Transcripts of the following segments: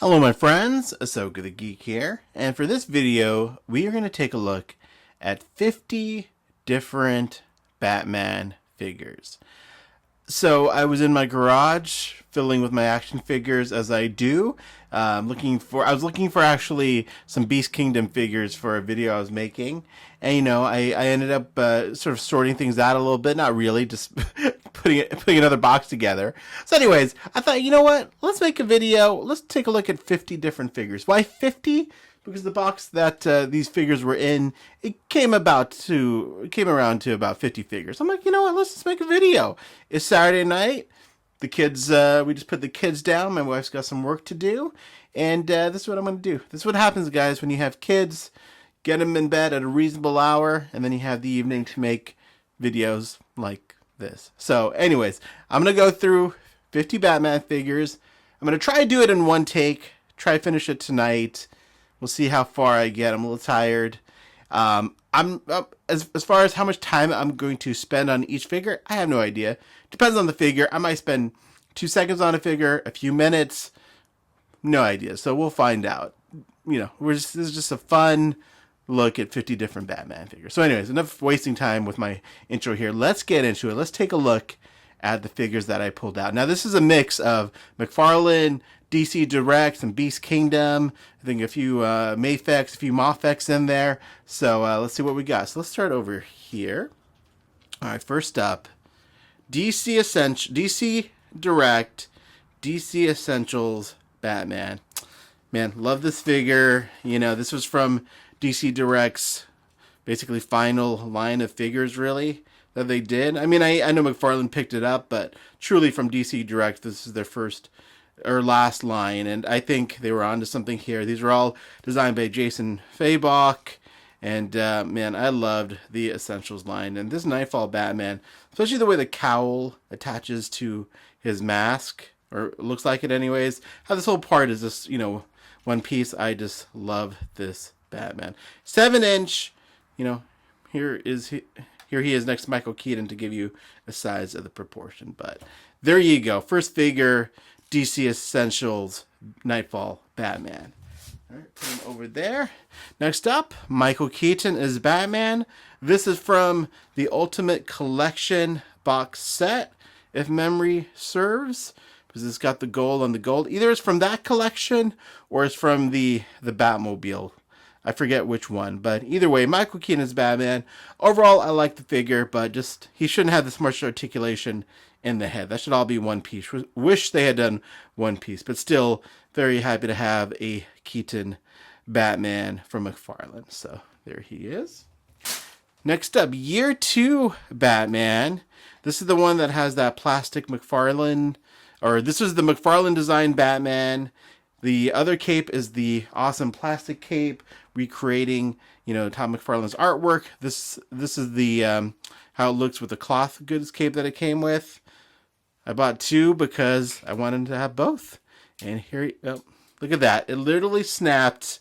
Hello my friends, Asoka the Geek here, and for this video we are going to take a look at 50 different Batman figures. So I was in my garage filling with my action figures as I do, I was looking for actually some Beast Kingdom figures for a video I was making, and I ended up sort of sorting things out a little bit, not really, just putting another box together. So anyways, I thought, you know what, let's make a video, let's take a look at 50 different figures. Why 50? Because the box that these figures were in, it came around to about 50 figures. I'm like, you know what, let's just make a video. It's Saturday night. The kids, we just put the kids down. My wife's got some work to do. And this is what I'm going to do. This is what happens, guys, when you have kids. Get them in bed at a reasonable hour. And then you have the evening to make videos like this. So anyways, I'm going to go through 50 Batman figures. I'm going to try to do it in one take. Try to finish it tonight. We'll see how far I get. I'm a little tired. As far as how much time I'm going to spend on each figure, I have no idea. Depends on the figure. I might spend 2 seconds on a figure, a few minutes. No idea. So we'll find out. This is just a fun look at 50 different Batman figures. So anyways, enough wasting time with my intro here. Let's get into it. Let's take a look at the figures that I pulled out. Now this is a mix of McFarlane, DC Direct, and Beast Kingdom. I think a few Mafex, a few Mafex in there. So let's see what we got. So let's start over here. All right, first up, DC Direct, DC Essentials Batman. Man, love this figure. This was from DC Direct's basically final line of figures, really, that they did. I mean, I know McFarlane picked it up, but truly from DC Direct, this is their first or last line, and I think they were onto something here. These were all designed by Jason Fabok, and man, I loved the Essentials line. And this Nightfall Batman, especially the way the cowl attaches to his mask, or looks like it anyways, how this whole part is just, one piece. I just love this Batman. 7-inch, here he is next to Michael Keaton to give you a size of the proportion. But there you go. First figure, DC Essentials Nightfall Batman. All right, put him over there. Next up, Michael Keaton is Batman. This is from the Ultimate Collection box set, if memory serves, because it's got the gold on the gold. Either it's from that collection or it's from the Batmobile. I forget which one, but either way, Michael Keaton is Batman. Overall, I like the figure, but just he shouldn't have this much articulation in the head. That should all be one piece. Wish they had done one piece, but still very happy to have a Keaton Batman from McFarlane. So there he is. Next up, Year 2 Batman. This is the one that has that plastic McFarlane, or this is the McFarlane designed Batman. The other cape is the awesome plastic cape, recreating, Tom McFarlane's artwork. This is the how it looks with the cloth goods cape that it came with. I bought two because I wanted to have both. And here, look at that. It literally snapped.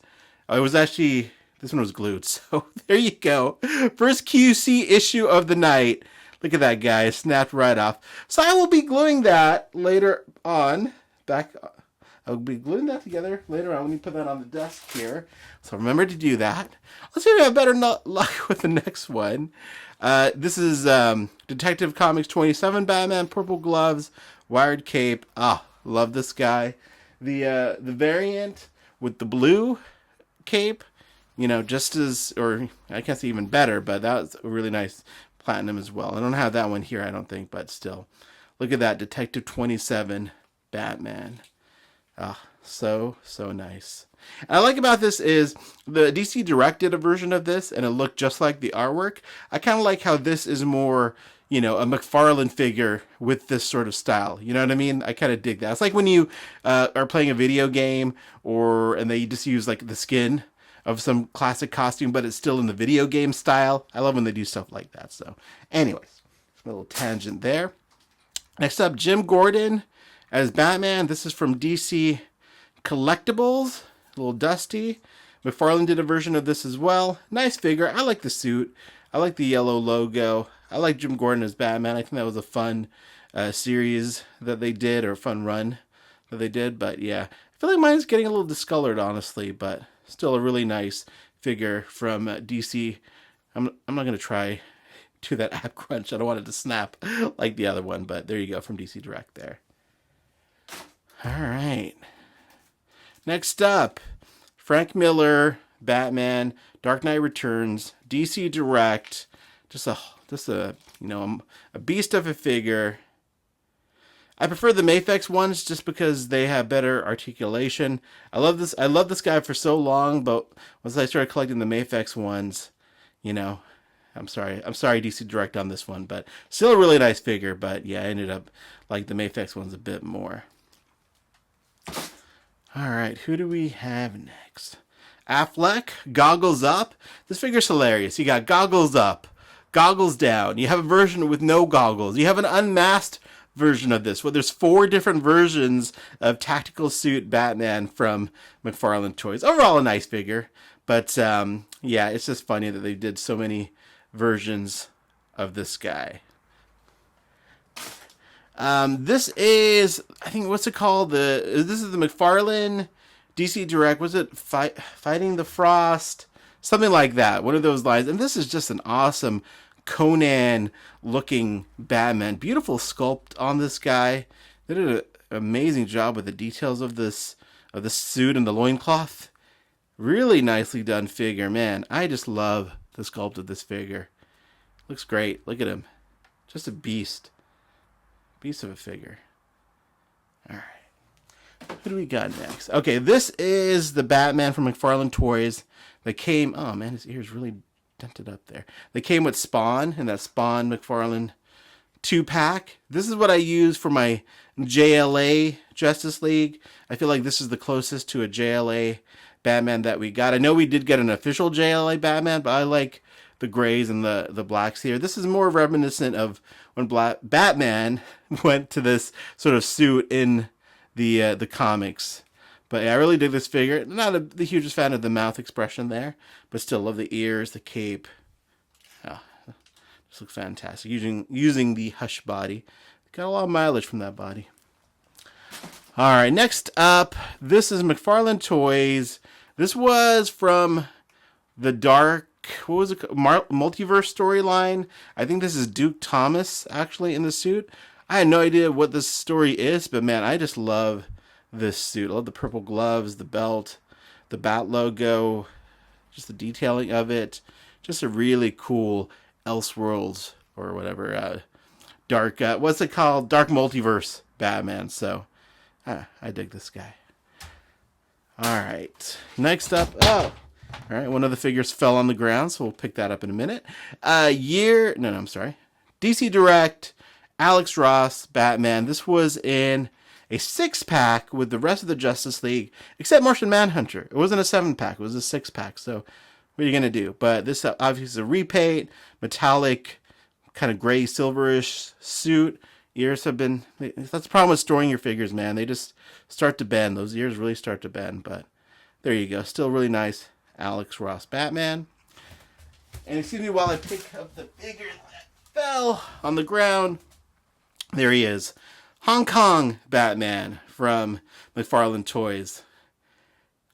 Oh, it was actually, this one was glued. So there you go. First QC issue of the night. Look at that, guys. Snapped right off. So I will be gluing that later on. I'll be gluing that together later on. Let me put that on the desk here. So remember to do that. Let's see if we have better luck with the next one. This is Detective Comics 27 Batman, purple gloves, wired cape. Love this guy. The variant with the blue cape, just as, or I can't say even better, but that was a really nice platinum as well. I don't have that one here, I don't think, but still. Look at that, Detective 27 Batman. So nice. And I like about this is the DC Direct did a version of this and it looked just like the artwork. I kind of like how this is more, a McFarlane figure with this sort of style. You know what I mean? I kind of dig that. It's like when you are playing a video game and they just use like the skin of some classic costume, but it's still in the video game style. I love when they do stuff like that. So anyways, a little tangent there. Next up, Jim Gordon as Batman. This is from DC Collectibles. A little dusty. McFarlane did a version of this as well. Nice figure. I like the suit. I like the yellow logo. I like Jim Gordon as Batman. I think that was a fun series that they did, or a fun run that they did. But yeah, feel like mine's getting a little discolored, honestly, but still a really nice figure from DC. I'm not going to try to that app crunch. I don't want it to snap like the other one, but there you go from DC Direct there. All right. Next up, Frank Miller, Batman, Dark Knight Returns, DC Direct. Just a a beast of a figure. I prefer the Mafex ones just because they have better articulation. I love this guy for so long, but once I started collecting the Mafex ones, I'm sorry DC Direct on this one, but still a really nice figure. But yeah, I ended up like the Mafex ones a bit more. All right, who do we have next? Affleck, goggles up. This figure's hilarious. You got goggles up, goggles down. You have a version with no goggles. You have an unmasked version of this. Well, there's 4 different versions of tactical suit Batman from McFarlane Toys. Overall, a nice figure, but yeah, it's just funny that they did so many versions of this guy. This is, I think, what's it called? This is the McFarlane DC Direct. Was it Fighting the Frost? Something like that. One of those lines. And this is just an awesome Conan-looking Batman. Beautiful sculpt on this guy. They did an amazing job with the details of the suit and the loincloth. Really nicely done figure, man. I just love the sculpt of this figure. Looks great. Look at him. Just a beast. Beast of a figure. All right. Who do we got next? Okay, this is the Batman from McFarlane Toys that came... Oh, man, his ear's really dented up there. They came with Spawn, and that Spawn McFarlane 2-pack. This is what I use for my JLA Justice League. I feel like this is the closest to a JLA Batman that we got. I know we did get an official JLA Batman, but I like the grays and the blacks here. This is more reminiscent of when Batman went to this sort of suit in the comics. But yeah, I really dig this figure. Not the hugest fan of the mouth expression there, but still love the ears, the cape. Oh, this looks fantastic. Using the Hush body. Got a lot of mileage from that body. All right, next up, this is McFarlane Toys. This was from the Dark, what was it, Multiverse storyline. I think this is Duke Thomas actually in the suit. I had no idea what this story is, but man, I just love this suit. I love the purple gloves, the belt, the bat logo, just the detailing of it. Just a really cool Elseworlds or whatever dark, what's it called? Dark Multiverse Batman. So I dig this guy. All right, next up. Oh, all right. One of the figures fell on the ground, so we'll pick that up in a minute. I'm sorry. DC Direct, Alex Ross, Batman. This was in a 6-pack with the rest of the Justice League, except Martian Manhunter. It wasn't a 7-pack. It was a 6-pack. So what are you going to do? But this obviously is a repaint, metallic, kind of gray, silverish suit. Ears have been... That's the problem with storing your figures, man. They just start to bend. Those ears really start to bend. But there you go. Still really nice Alex Ross Batman. And excuse me while I pick up the figure that fell on the ground. There he is. Hong Kong Batman from McFarlane Toys.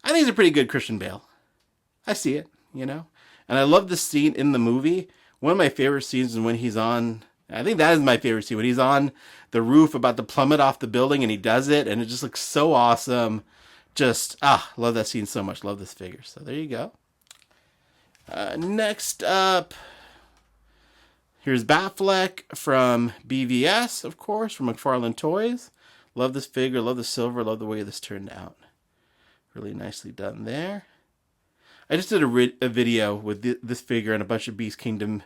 I think he's a pretty good Christian Bale. I see it, And I love the scene in the movie. One of my favorite scenes is when he's on... I think that is my favorite scene. When he's on the roof about to plummet off the building and he does it. And it just looks so awesome. Just, love that scene so much. Love this figure. So there you go. Next up... Here's Batfleck from BVS, of course, from McFarlane Toys. Love this figure, love the silver, love the way this turned out. Really nicely done there. I just did a video with this figure and a bunch of Beast Kingdom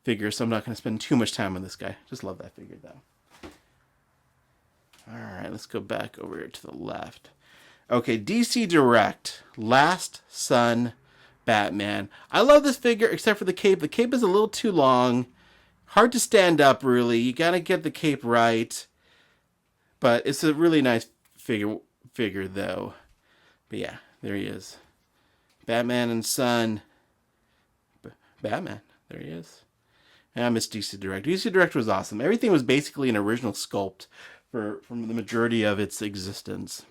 figures, so I'm not going to spend too much time on this guy. Just love that figure, though. All right, let's go back over here to the left. Okay, DC Direct, Last Son Batman. I love this figure, except for the cape. The cape is a little too long. Hard to stand up, really. You got to get the cape right. But it's a really nice figure, though. But yeah, there he is. Batman and Son. Batman. There he is. And I miss DC Direct. DC Direct was awesome. Everything was basically an original sculpt from the majority of its existence.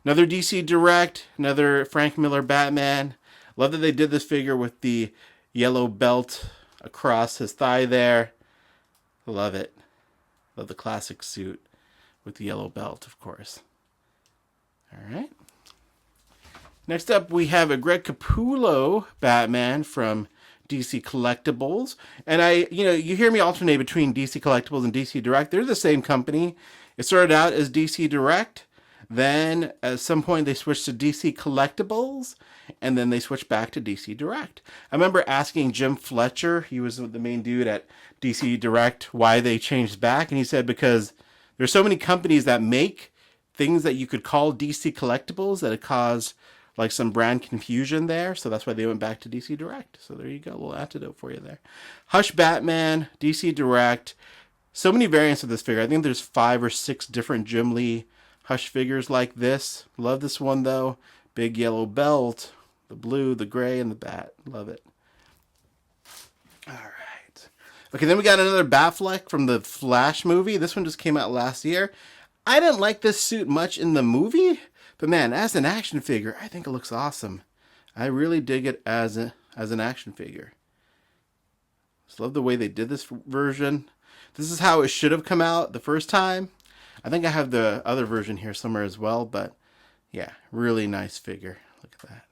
Another DC Direct, another Frank Miller Batman. Love that they did this figure with the yellow belt across his thigh there. Love it. Love the classic suit with the yellow belt, of course. All right. Next up, we have a Greg Capullo Batman from DC Collectibles. And you hear me alternate between DC Collectibles and DC Direct. They're the same company. It started out as DC Direct. Then at some point they switched to DC Collectibles. And then they switched back to DC Direct. I remember asking Jim Fletcher, he was the main dude at DC Direct, why they changed back. And he said because there's so many companies that make things that you could call DC Collectibles that it caused like some brand confusion there. So that's why they went back to DC Direct. So there you go. A little antidote for you there. Hush Batman, DC Direct. So many variants of this figure. I think there's 5 or 6 different Jim Lee Hush figures like this. Love this one though. Big yellow belt, the blue, the gray, and the bat. Love it. All right. Okay, then we got another Batfleck from the Flash movie. This one just came out last year. I didn't like this suit much in the movie. But man, as an action figure, I think it looks awesome. I really dig it as an action figure. Just love the way they did this version. This is how it should have come out the first time. I think I have the other version here somewhere as well, but yeah, really nice figure. Look at that.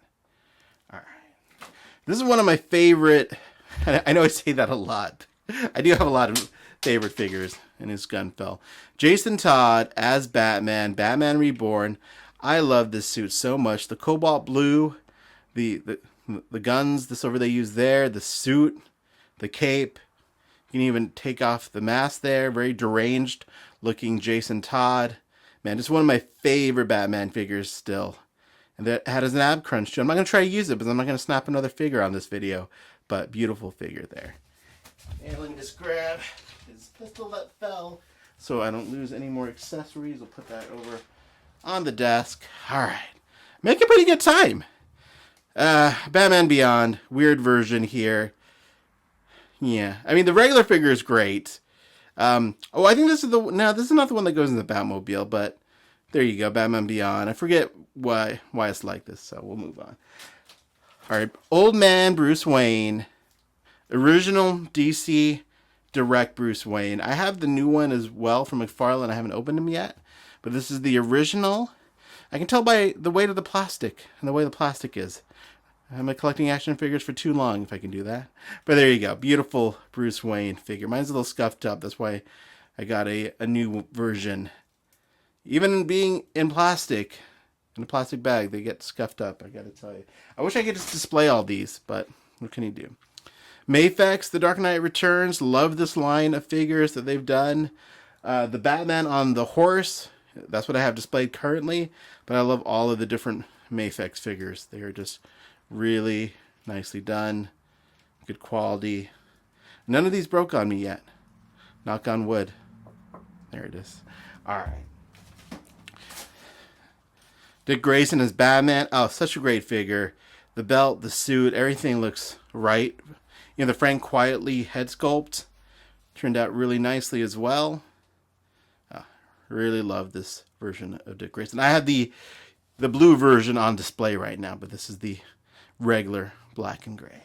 All right. This is one of my favorite. I know I say that a lot. I do have a lot of favorite figures, and his gun fell. Jason Todd as Batman, Batman Reborn. I love this suit so much. The cobalt blue, the guns, the silver they use there, the suit, the cape. You can even take off the mask there. Very deranged looking Jason Todd. Man, it's one of my favorite Batman figures still. And that had an ab crunch too. I'm not going to try to use it because I'm not going to snap another figure on this video. But beautiful figure there. And let me just grab his pistol that fell so I don't lose any more accessories. We'll put that over on the desk. All right. Make a pretty good time. Batman Beyond. Weird version here. Yeah. I mean, the regular figure is great. I think this is this is not the one that goes in the Batmobile, but there you go. Batman Beyond. I forget why it's like this, so we'll move on. All right. Old Man Bruce Wayne. Original DC Direct Bruce Wayne. I have the new one as well from McFarlane. I haven't opened them yet. But this is the original. I can tell by the weight of the plastic and the way the plastic is. I'm collecting action figures for too long if I can do that. But there you go. Beautiful Bruce Wayne figure. Mine's a little scuffed up. That's why I got a new version. Even being in plastic, in a plastic bag, they get scuffed up, I gotta tell you. I wish I could just display all these, but what can you do? Mafex, The Dark Knight Returns. Love this line of figures that they've done. The Batman on the horse. That's what I have displayed currently, but I love all of the different Mafex figures. They are just really nicely done, good quality. None of these broke on me yet. Knock on wood. There it is. All right. Dick Grayson as Batman. Oh, such a great figure. The belt, the suit, everything looks right. You know, the Frank Quietly head sculpt turned out really nicely as well. Really love this version of Dick Grayson. I have the blue version on display right now, but this is the regular black and gray.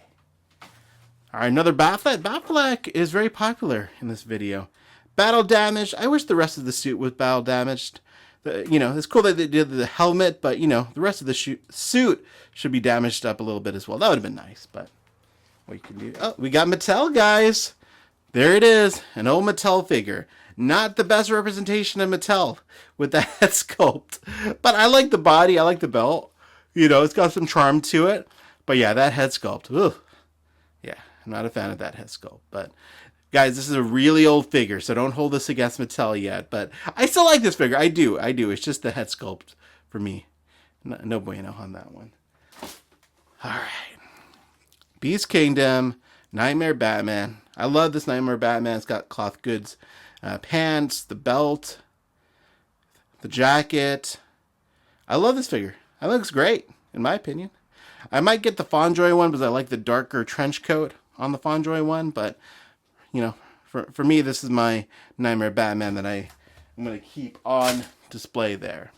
All right, another Batfleck. Batfleck is very popular in this video. Battle damaged. I wish the rest of the suit was battle damaged. It's cool that they did the helmet, but the rest of the suit should be damaged up a little bit as well. That would have been nice, but what you can do. Oh, we got Mattel, guys. There it is, an old Mattel figure. Not the best representation of Mattel with the head sculpt. But I like the body. I like the belt. It's got some charm to it. But yeah, that head sculpt. Ugh. Yeah, I'm not a fan of that head sculpt. But guys, this is a really old figure, so don't hold this against Mattel yet. But I still like this figure. I do. It's just the head sculpt for me. No bueno on that one. All right. Beast Kingdom. Nightmare Batman. I love this Nightmare Batman. It's got cloth goods. Pants, the belt, the jacket. I love this figure. It looks great, in my opinion. I might get the Fonjoy one because I like the darker trench coat on the Fonjoy one. But, for me, this is my Nightmare Batman that I'm going to keep on display there.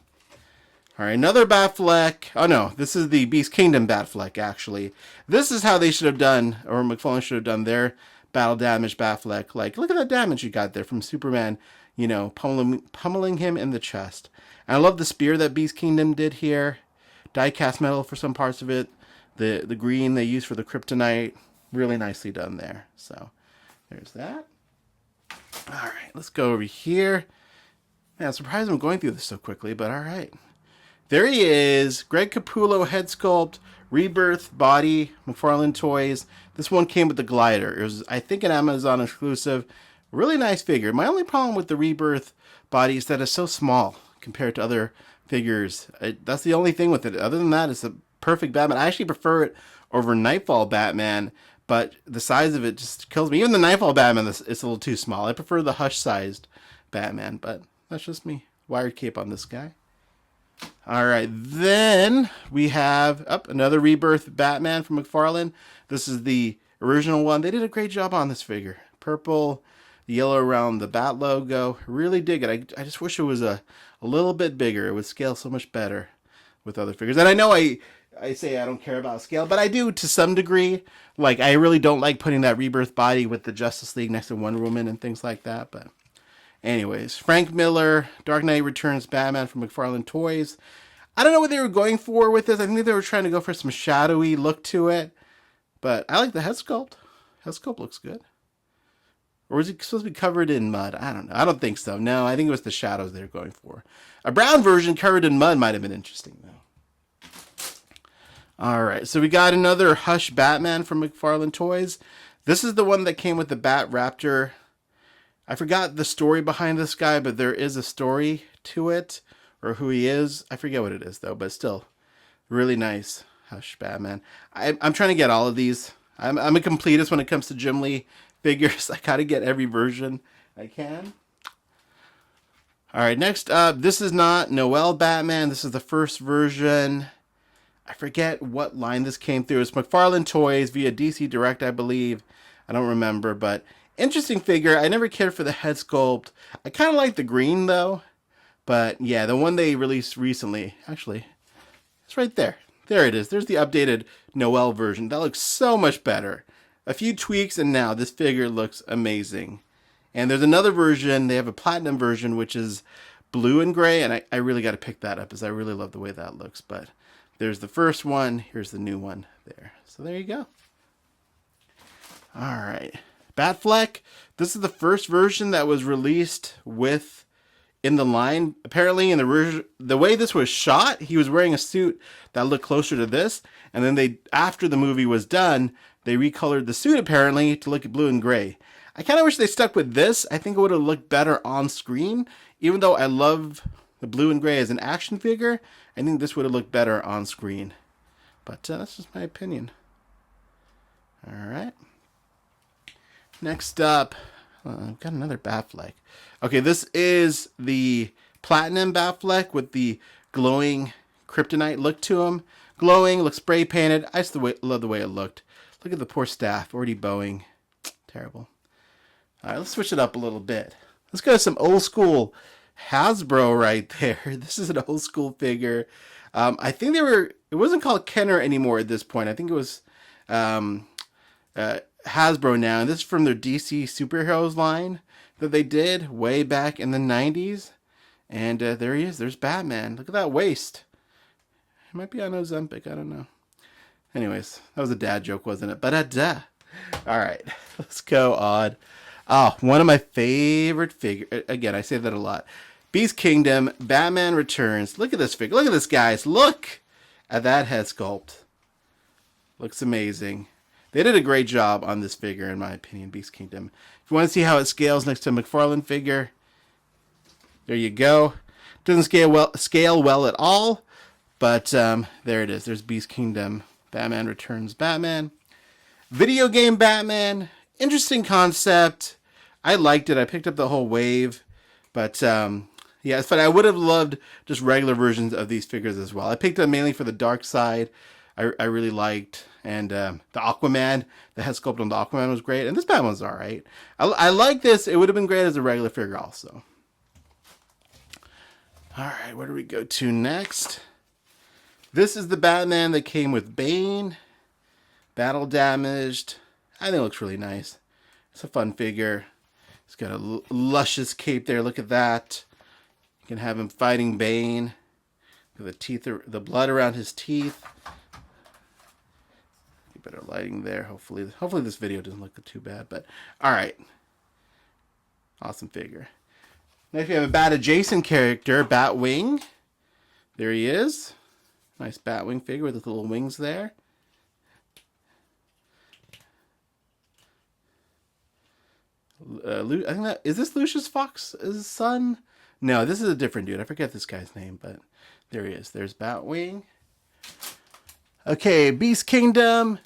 All right, another Batfleck. Oh no, this is the Beast Kingdom Batfleck, actually. This is how they should have done, or McFarlane should have done their battle damage Batfleck. Like, look at that damage you got there from Superman, you know, pummeling him in the chest. And I love the spear that Beast Kingdom did here. Die-cast metal for some parts of it. The green they used for the kryptonite. Really nicely done there. So, there's that. All right, let's go over here. Man, I'm surprised I'm going through this so quickly, but all right. There he is. Greg Capullo head sculpt, Rebirth body, McFarlane Toys. This one came with the glider. It was, I think, an Amazon exclusive. Really nice figure. My only problem with the Rebirth body is that it's so small compared to other figures. That's the only thing with it. Other than that, it's a perfect Batman. I actually prefer it over Nightfall Batman, but the size of it just kills me. Even the Nightfall Batman is a little too small. I prefer the Hush-sized Batman, but that's just me. Wired cape on this guy. All right, then we have another Rebirth Batman from McFarlane. This is the original one. They did a great job on this figure. Purple, yellow around the Bat logo. Really dig it. I just wish it was a little bit bigger. It would scale so much better with other figures. And I know I say I don't care about scale, but I do to some degree. Like, I really don't like putting that Rebirth body with the Justice League next to Wonder Woman and things like that, but anyways, Frank Miller, Dark Knight Returns Batman from McFarlane Toys. I don't know what they were going for with this. I think they were trying to go for some shadowy look to it. But I like the head sculpt. Head sculpt looks good. Or was it supposed to be covered in mud? I don't know. I don't think so. No, I think it was the shadows they were going for. A brown version covered in mud might have been interesting, though. All right, so we got another Hush Batman from McFarlane Toys. This is the one that came with the Bat Raptor. I forgot the story behind this guy, but there is a story to it, or who he is. I forget what it is, though, but still, really nice Hush Batman. I'm trying to get all of these. I'm a completist when it comes to Jim Lee figures. I gotta get every version I can. All right, next up, this is not Noel Batman. This is the first version. I forget what line this came through. It's McFarlane Toys via DC Direct, I believe. I don't remember, but interesting figure. I never cared for the head sculpt. I kind of like the green, though. But, yeah, the one they released recently. Actually, it's right there. There it is. There's the updated Noel version. That looks so much better. A few tweaks, and now this figure looks amazing. And there's another version. They have a platinum version, which is blue and gray. And I really got to pick that up, because I really love the way that looks. But there's the first one. Here's the new one there. So there you go. All right. Batfleck. This is the first version that was released with in the line. Apparently, in the way this was shot, he was wearing a suit that looked closer to this. And then after the movie was done, they recolored the suit apparently to look blue and gray. I kind of wish they stuck with this. I think it would have looked better on screen. Even though I love the blue and gray as an action figure, I think this would have looked better on screen. But that's just my opinion. All right. Next up, I've got another Batfleck. Okay, this is the Platinum Batfleck with the glowing kryptonite look to him. Glowing, looks spray painted. I just love the way it looked. Look at the poor staff, already bowing. Terrible. All right, let's switch it up a little bit. Let's go to some old school Hasbro right there. This is an old school figure. I think it wasn't called Kenner anymore at this point. I think it was Hasbro now. And this is from their DC Superheroes line that they did way back in the 90s. And there he is. There's Batman. Look at that waist. It might be on Ozempic. I don't know. Anyways, that was a dad joke, wasn't it? But all right, let's go on. Oh, one of my favorite figures. Again, I say that a lot. Beast Kingdom, Batman Returns. Look at this figure. Look at this, guys. Look at that head sculpt. Looks amazing. They did a great job on this figure, in my opinion, Beast Kingdom. If you want to see how it scales next to a McFarlane figure, there you go. Doesn't scale well at all, but there it is. There's Beast Kingdom, Batman Returns Batman. Video game Batman. Interesting concept. I liked it. I picked up the whole wave. But, yeah, it's fun. I would have loved just regular versions of these figures as well. I picked up mainly for the dark side. I really liked. And the Aquaman, the head sculpt on the Aquaman was great. And this Batman was all right. I like this. It would have been great as a regular figure also. All right, where do we go to next? This is the Batman that came with Bane. Battle damaged. I think it looks really nice. It's a fun figure. It's got a luscious cape there. Look at that. You can have him fighting Bane. The teeth, the blood around his teeth. Better lighting there. Hopefully this video doesn't look too bad. But all right, awesome figure. Next we have a Bat adjacent character, Batwing. There he is. Nice Batwing figure with the little wings there. I think that is this Lucius Fox's son. No, this is a different dude. I forget this guy's name, but there he is. There's Batwing. Okay, Beast Kingdom.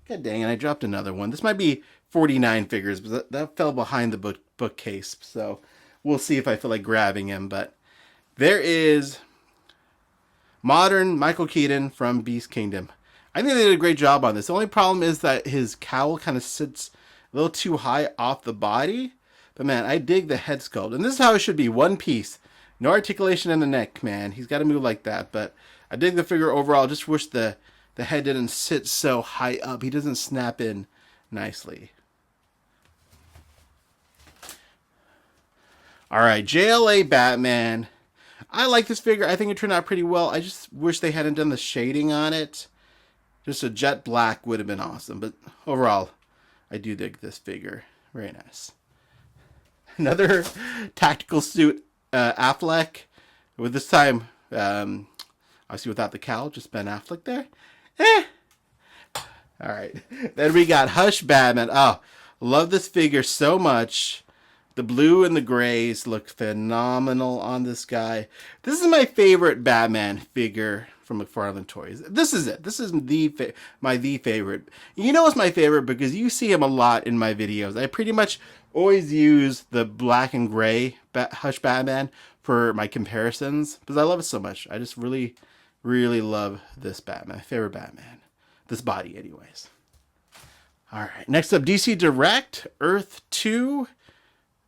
God dang it, I dropped another one. This might be 49 figures, but that fell behind the bookcase. So we'll see if I feel like grabbing him. But there is modern Michael Keaton from Beast Kingdom. I think they did a great job on this. The only problem is that his cowl kind of sits a little too high off the body. But man, I dig the head sculpt. And this is how it should be. One piece. No articulation in the neck, man. He's got to move like that. But I dig the figure overall. Just wish the head didn't sit so high up. He doesn't snap in nicely. All right, JLA Batman. I like this figure. I think it turned out pretty well. I just wish they hadn't done the shading on it. Just a jet black would have been awesome. But overall, I do dig this figure. Very nice. Another tactical suit, Affleck. With this time, obviously without the cowl, just Ben Affleck there. All right. Then we got Hush Batman. Oh, love this figure so much. The blue and the grays look phenomenal on this guy. This is my favorite Batman figure from McFarlane Toys. This is it. This is my favorite. You know it's my favorite because you see him a lot in my videos. I pretty much always use the black and gray Hush Batman for my comparisons because I love it so much. I just really, really love this Batman. My favorite Batman. This body anyways. All right. Next up, DC Direct, Earth 2.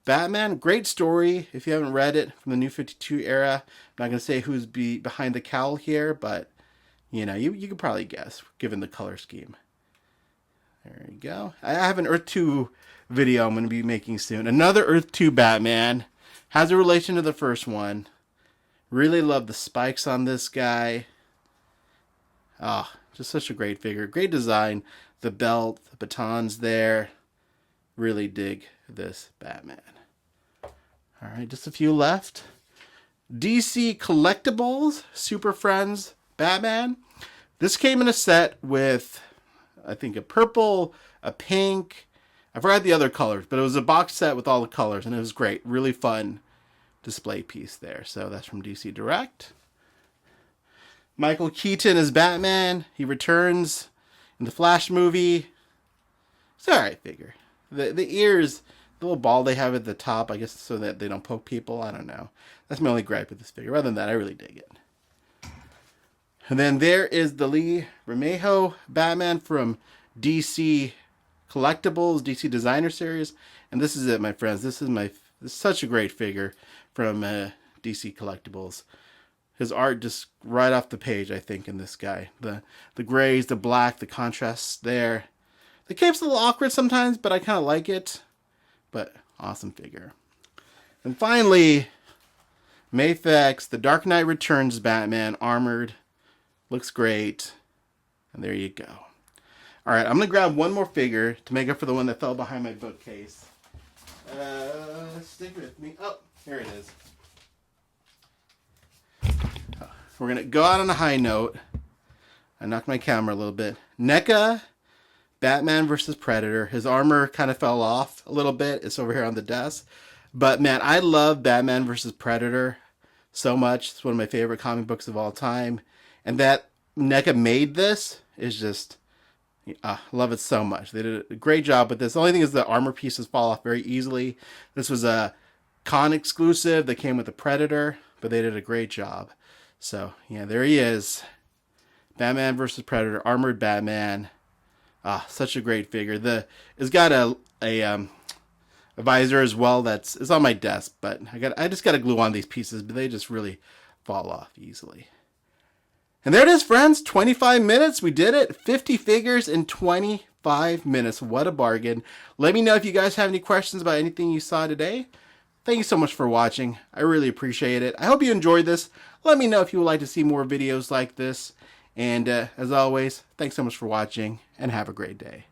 Batman, great story. If you haven't read it from the New 52 era, I'm not going to say who's behind the cowl here, but you know, you can probably guess given the color scheme. There you go. I have an Earth 2 video I'm going to be making soon. Another Earth 2 Batman. Has a relation to the first one. Really love the spikes on this guy. Ah, just such a great figure. Great design. The belt, the batons there. Really dig this Batman. All right, just a few left. DC Collectibles, Super Friends, Batman. This came in a set with, I think, a purple, a pink. I forgot the other colors, but it was a box set with all the colors, and it was great. Really fun display piece there. So that's from DC Direct. Michael Keaton is Batman. He returns in the Flash movie. It's all right figure. The ears, the little ball they have at the top, I guess so that they don't poke people. I don't know. That's my only gripe with this figure. Other than that, I really dig it. And then there is the Lee Bermejo Batman from DC Collectibles, DC Designer Series. And this is it, my friends. This is such a great figure from DC Collectibles. His art just right off the page, I think, in this guy. The grays, the black, the contrasts there. The cape's a little awkward sometimes, but I kind of like it. But awesome figure. And finally, Mafex, The Dark Knight Returns Batman, armored. Looks great. And there you go. All right, I'm going to grab one more figure to make up for the one that fell behind my bookcase. Stick with me. Oh, here it is. We're going to go out on a high note. I knocked my camera a little bit. NECA, Batman versus Predator. His armor kind of fell off a little bit. It's over here on the desk. But man, I love Batman versus Predator so much. It's one of my favorite comic books of all time. And that NECA made this is just, love it so much. They did a great job with this. The only thing is the armor pieces fall off very easily. This was a con exclusive that came with the Predator, but they did a great job. So yeah, there he is. Batman versus Predator, armored Batman. Such a great figure. It's got a visor as well. It's on my desk, but I just got to glue on these pieces, but they just really fall off easily. And there it is, friends. 25 minutes. We did it. 50 figures in 25 minutes. What a bargain. Let me know if you guys have any questions about anything you saw today. Thank you so much for watching. I really appreciate it. I hope you enjoyed this. Let me know if you would like to see more videos like this. And as always, thanks so much for watching, and have a great day.